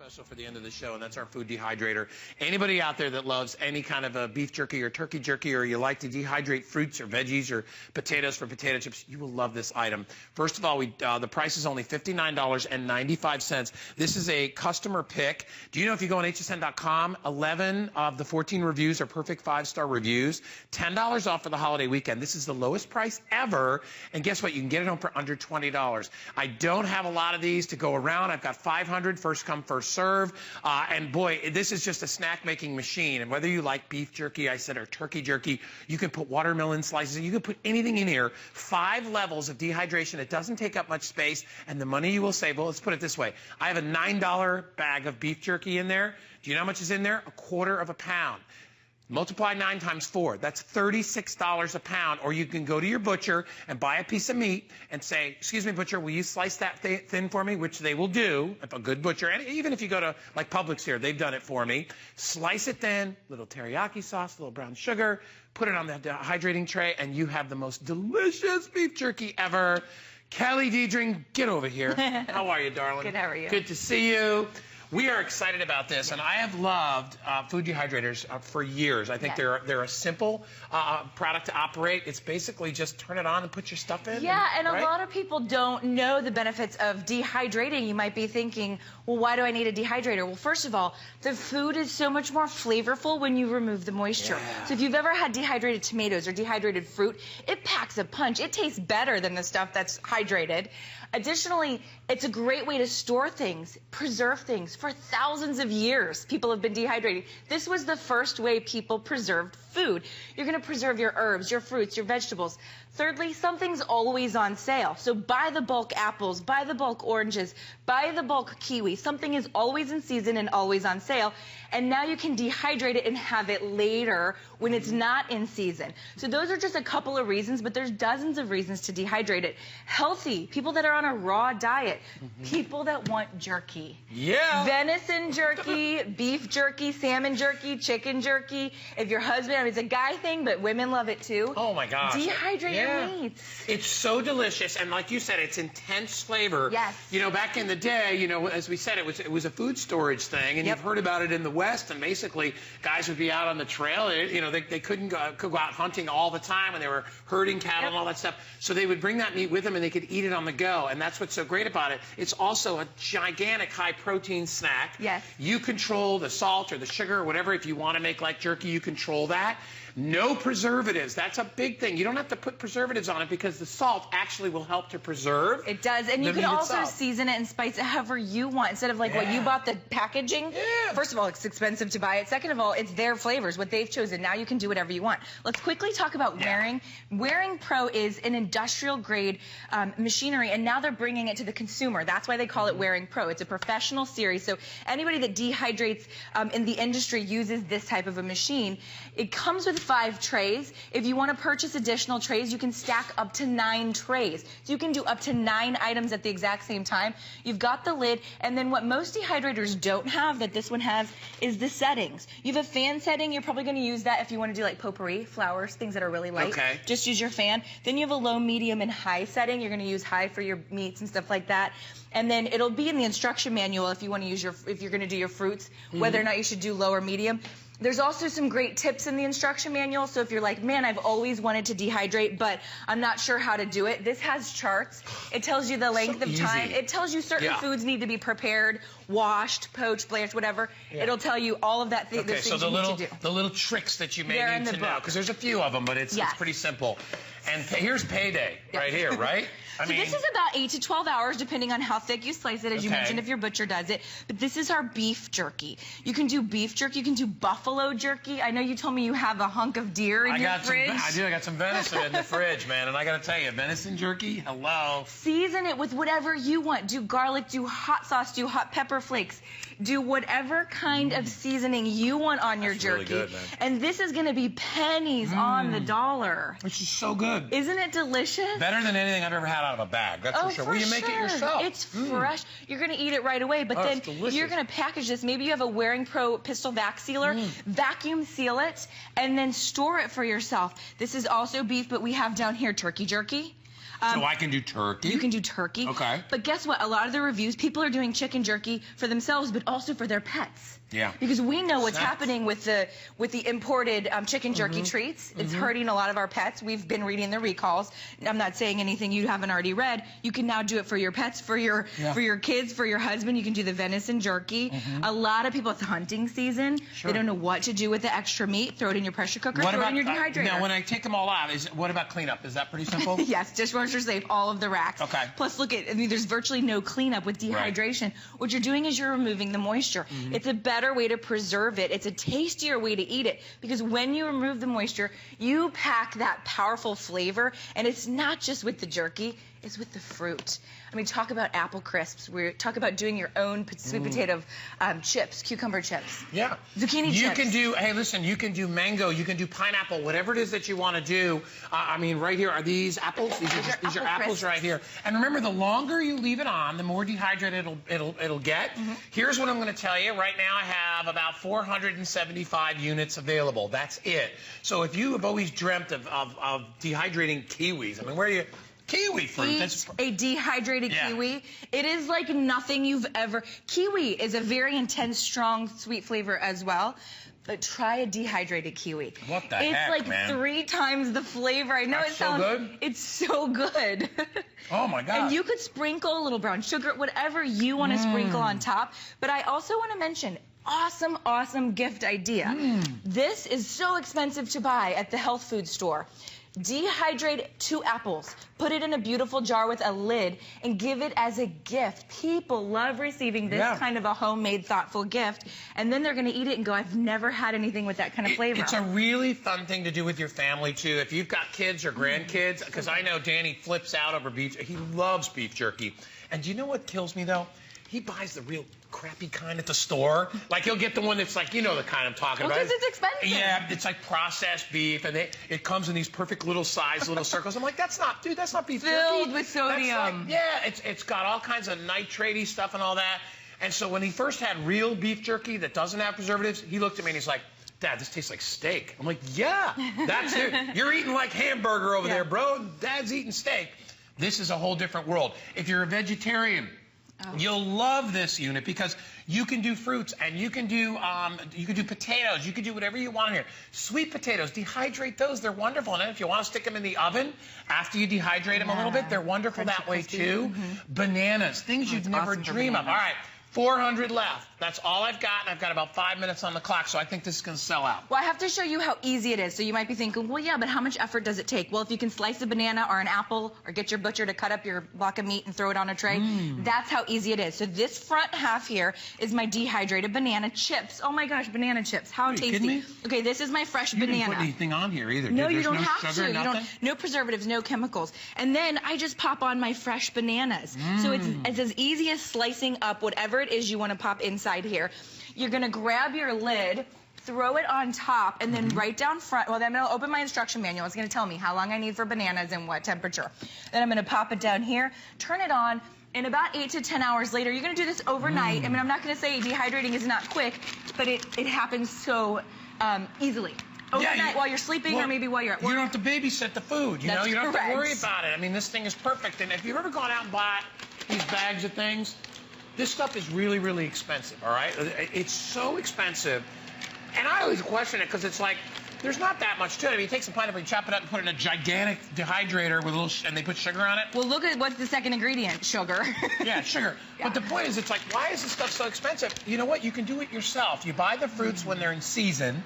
special for the end of the show, and that's our food dehydrator. Anybody out there that loves any kind of a beef jerky or turkey jerky, or you like to dehydrate fruits or veggies or potatoes for potato chips, you will love this item. First of all, the price is only $59.95. This is a customer pick. Do you know if you go on hsn.com, 11 of the 14 reviews are perfect 5-star reviews. $10 off for the holiday weekend. This is the lowest price ever, and guess what? You can get it home for under $20. I don't have a lot of these to go around. I've got 500, first come, first serve. And boy, this is just a snack making machine. And whether you like beef jerky, I said, or turkey jerky, you can put watermelon slices, you can put anything in here. 5 levels of dehydration. It doesn't take up much space, and the money you will save, well, let's put it this way. I have a $9 bag of beef jerky in there. Do you know how much is in there? 1/4 pound. Multiply 9 times 4. That's $36 a pound. Or you can go to your butcher and buy a piece of meat and say, excuse me, butcher, will you slice that thin for me? Which they will do, if a good butcher. And even if you go to, like, Publix here, they've done it for me. Slice it thin, little teriyaki sauce, little brown sugar, put it on the hydrating tray, and you have the most delicious beef jerky ever. Kelly Deidring, get over here. How are you, darling? Good, how are you? Good to see you. We are excited about this, and I have loved food dehydrators for years. I think they're a simple product to operate. It's basically just turn it on and put your stuff in. Yeah, and a lot of people don't know the benefits of dehydrating. You might be thinking, well, why do I need a dehydrator? Well, first of all, the food is so much more flavorful when you remove the moisture. Yeah. So if you've ever had dehydrated tomatoes or dehydrated fruit, it packs a punch. It tastes better than the stuff that's hydrated. Additionally, it's a great way to store things, preserve things. For thousands of years, people have been dehydrating. This was the first way people preserved food. You're going to preserve your herbs, your fruits, your vegetables. Thirdly, something's always on sale. So buy the bulk apples, buy the bulk oranges, buy the bulk kiwi. Something is always in season and always on sale. And now you can dehydrate it and have it later when it's not in season. So those are just a couple of reasons, but there's dozens of reasons to dehydrate it. Healthy, people that are on a raw diet, people that want jerky. Yeah. Venison jerky, beef jerky, salmon jerky, chicken jerky. If your husband, I mean, it's a guy thing, but women love it too. Oh my gosh. Dehydrate your meats. It's so delicious, and like you said, it's intense flavor. Yes. You know, back in the day, you know, as we said, it was a food storage thing, and you've heard about it in the West, and basically guys would be out on the trail. You know, they couldn't go out hunting all the time when they were herding cattle and all that stuff. So they would bring that meat with them, and they could eat it on the go, and that's what's so great about it. It's also a gigantic high-protein snack. Yes. You control the salt or the sugar or whatever. If you want to make like jerky, you control that. No preservatives. That's a big thing. You don't have to put preservatives on it because the salt actually will help to preserve. It does. And you can also season it and spice it however you want instead of like what you bought, the packaging. Yeah. First of all, it's expensive to buy it. Second of all, it's their flavors, what they've chosen. Now you can do whatever you want. Let's quickly talk about Waring. Waring Pro is an industrial grade machinery, and now they're bringing it to the consumer. That's why they call it Waring Pro. It's a professional series. So anybody that dehydrates in the industry uses this type of a machine. It comes with 5 trays. If you want to purchase additional trays, you can stack up to 9 trays. So you can do up to 9 items at the exact same time. You've got the lid, and then what most dehydrators don't have that this one has is the settings. You have a fan setting. You're probably going to use that if you want to do like potpourri, flowers, things that are really light. Okay. Just use your fan. Then you have a low, medium, and high setting. You're going to use high for your meats and stuff like that. And then it'll be in the instruction manual if you want to use if you're going to do your fruits, whether or not you should do low or medium. There's also some great tips in the instruction manual, so if you're like, man, I've always wanted to dehydrate, but I'm not sure how to do it, this has charts. It tells you the length of time. It tells you certain foods need to be prepared, washed, poached, blanched, whatever. It'll tell you all of that. The things you need to do. The little tricks that you may need to know, because there's a few of them, but it's pretty simple. And here's payday right here, right? So this is about 8 to 12 hours, depending on how thick you slice it, as you mentioned, if your butcher does it. But this is our beef jerky. You can do beef jerky. You can do buffalo jerky. I know you told me you have a hunk of deer in your fridge. I do. I got some venison in the fridge, man. And I got to tell you, venison jerky, hello. Season it with whatever you want. Do garlic, do hot sauce, do hot pepper flakes. Do whatever kind of seasoning you want on your jerky. Really good, man. And this is going to be pennies on the dollar. Which is so good. Isn't it delicious? Better than anything I've ever had out of a bag, that's for sure. Well, you make it yourself. It's fresh. You're going to eat it right away, but then you're going to package this. Maybe you have a Waring Pro pistol vac sealer. Vacuum seal it, and then store it for yourself. This is also beef, but we have down here turkey jerky. So I can do turkey? You can do turkey. Okay. But guess what? A lot of the reviews, people are doing chicken jerky for themselves, but also for their pets. Yeah. Because we know what's happening with the imported chicken jerky treats. It's hurting a lot of our pets. We've been reading the recalls. I'm not saying anything you haven't already read. You can now do it for your pets, for your kids, for your husband. You can do the venison jerky. A lot of people, it's hunting season. They don't know what to do with the extra meat. Throw it in your pressure cooker. Throw it in your dehydrator. Now, when I take them all out, what about cleanup? Is that pretty simple? Yes, dishwasher safe, all of the racks. Okay. Plus, look at, there's virtually no cleanup with dehydration. Right. What you're doing is you're removing the moisture. It's a better way to preserve it. It's a tastier way to eat it because when you remove the moisture, you pack that powerful flavor, and it's not just with the jerky, it's with the fruit. I mean, talk about apple crisps. Talk about doing your own sweet potato chips, cucumber chips. Yeah. Zucchini chips. You can do, hey, listen, you can do mango, you can do pineapple, whatever it is that you want to do. I mean, right here, are these apples? These are apples right here. And remember, the longer you leave it on, the more dehydrated it'll get. Here's what I'm going to tell you. Right now, I have about 475 units available. That's it. So if you have always dreamt of dehydrating kiwis, I mean, where are you? Kiwi fruit. Eat a dehydrated kiwi. It is like nothing you've ever... Kiwi is a very intense, strong, sweet flavor as well. But try a dehydrated kiwi. What the heck, It's like man? 3 times the flavor. I know That's it sounds... so good? It's so good. Oh, my God. And you could sprinkle a little brown sugar, whatever you want to sprinkle on top. But I also want to mention... Awesome, awesome gift idea. This is so expensive to buy at the health food store. Dehydrate 2 apples, put it in a beautiful jar with a lid, and give it as a gift. People love receiving this kind of a homemade, thoughtful gift, and then they're going to eat it and go, I've never had anything with that kind of flavor. It's a really fun thing to do with your family, too. If you've got kids or grandkids, because I know Danny flips out over beef. He loves beef jerky. And do you know what kills me, though? He buys the real crappy kind at the store. Like, he'll get the one that's like, you know the kind I'm talking about. Because it's expensive. Yeah, it's like processed beef, and it comes in these perfect little size, little circles. I'm like, that's not beef jerky. Filled with sodium. Like, yeah, it's got all kinds of nitrate-y stuff and all that. And so when he first had real beef jerky that doesn't have preservatives, he looked at me and he's like, Dad, this tastes like steak. I'm like, yeah, that's it. You're eating like hamburger over there, bro. Dad's eating steak. This is a whole different world. If you're a vegetarian, you'll love this unit because you can do fruits and you can do potatoes. You can do whatever you want here. Sweet potatoes, dehydrate those. They're wonderful. And if you want to stick them in the oven after you dehydrate them a little bit, they're wonderful that way too. Bananas, things you'd never dream of. All right. 400 left. That's all I've got, and I've got about 5 minutes on the clock, so I think this is going to sell out. Well, I have to show you how easy it is. So you might be thinking, well, yeah, but how much effort does it take? Well, if you can slice a banana or an apple or get your butcher to cut up your block of meat and throw it on a tray, that's how easy it is. So this front half here is my dehydrated banana chips. Oh, my gosh, banana chips. How tasty. Are you kidding me? Okay, this is my fresh banana. banana. You didn't put anything on here either. No, you don't no have sugar, to. No preservatives, no chemicals. And then I just pop on my fresh bananas. So it's as easy as slicing up whatever it is you want to pop inside here. You're going to grab your lid, throw it on top, and then right down front, well, then I'm going to open my instruction manual. It's going to tell me how long I need for bananas and what temperature. Then I'm going to pop it down here, turn it on, and about 8 to 10 hours later, you're going to do this overnight. I mean, I'm not going to say dehydrating is not quick, but it happens so easily. Overnight while you're sleeping or maybe while you're at work. You don't have to babysit the food, you know? You don't have to worry about it. I mean, this thing is perfect. And if you've ever gone out and bought these bags of things, this stuff is really, really expensive, all right? It's so expensive. And I always question it because it's like, there's not that much to it. I mean, you take some pineapple, you chop it up and put it in a gigantic dehydrator with a little, and they put sugar on it. Well, look at what's the second ingredient, sugar. Yeah, sugar. But the point is, it's like, why is this stuff so expensive? You know what? You can do it yourself. You buy the fruits when they're in season.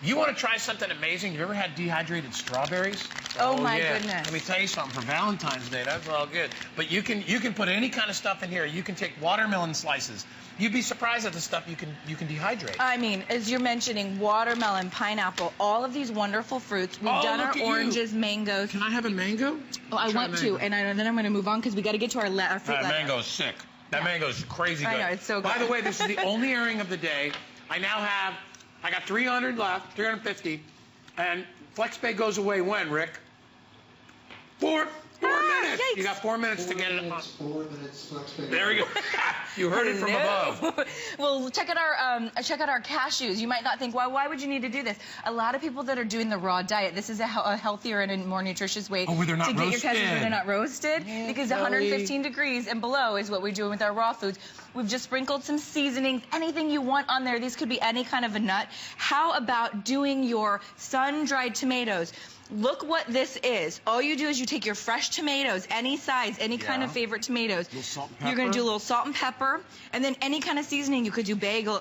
You want to try something amazing? You've ever had dehydrated strawberries? Oh my goodness. Let me tell you something. For Valentine's Day, that's all good. But you can put any kind of stuff in here. You can take watermelon slices. You'd be surprised at the stuff you can dehydrate. I mean, as you're mentioning, watermelon, pineapple, all of these wonderful fruits. We've done our oranges, mangoes. Can I have a mango? Oh, I want to, and then I'm going to move on because we got to get to our fruit. Mango's sick. That mango's crazy good. I know, it's so good. By the way, this is the only airing of the day. I got 300 left, 350, and FlexPay goes away when, Rick? 4 minutes. minutes. Yikes. You got 4 minutes to get it on. 4 minutes. There we go. You heard it from above. Well, check out our cashews. You might not think, well, why would you need to do this? A lot of people that are doing the raw diet, this is a healthier and a more nutritious way where they're not to get roasted. your cashews where they're not roasted. Yeah, because Kelly. 115 degrees and below is what we're doing with our raw foods. We've just sprinkled some seasonings, anything you want on there. These could be any kind of a nut. How about doing your sun-dried tomatoes? Look what this is. All you do is you take your fresh tomatoes, any size, any kind of favorite tomatoes. A little salt and pepper. You're going to do a little salt and pepper, and then any kind of seasoning. You could do basil,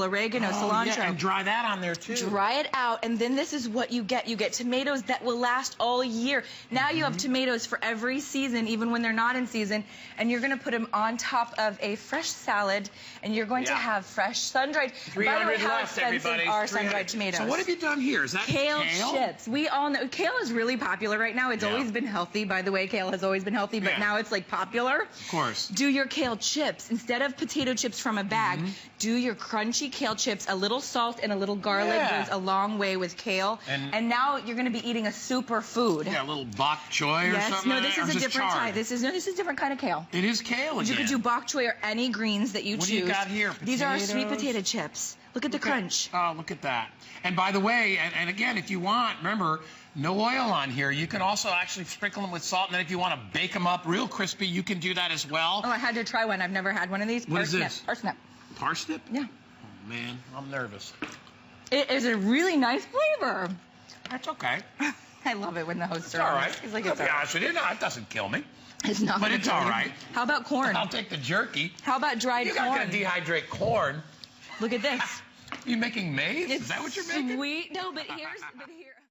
oregano, cilantro. Yeah, and dry that on there, too. Dry it out, and then this is what you get. You get tomatoes that will last all year. Now you have tomatoes for every season, even when they're not in season, and you're going to put them on top of a fresh salad, and you're going to have fresh sun-dried. 300 left, everybody. Are sun-dried tomatoes? So what have you done here? Is that kale chips? We all know kale is really popular right now. It's Yeah. always been healthy, by the way. Kale has always been healthy, but now it's like popular. Of course. Do your kale chips instead of potato chips from a bag. Do your crunchy kale chips. A little salt and a little garlic goes a long way with kale. And now you're going to be eating a super food. Yeah, a little bok choy or Yes, something. no, this or is a just different chard? type. This is a different kind of kale. It is kale again. You could do bok choy or any greens that you What choose. do you got here? These are our sweet Potatoes? potato chips. Look at the crunch. Oh, look at that. And by the way, and again, if you want, remember, no oil on here. You can also actually sprinkle them with salt, and then if you want to bake them up real crispy, you can do that as well. Oh, I had to try one. I've never had one of these. What is this? Parsnip. Parsnip? Yeah. Oh, man, I'm nervous. It is a really nice flavor. That's okay. I love it when the hosts It's are all on. right. He's like, I'll it's be all right. honest with you, no, it doesn't kill me. It's not. But gonna it's kill all you. right. How about corn? I'll take the jerky. How about dried You're corn? not going to dehydrate corn. Look at this. You making maize? Is that what you're making? Sweet. No, but here.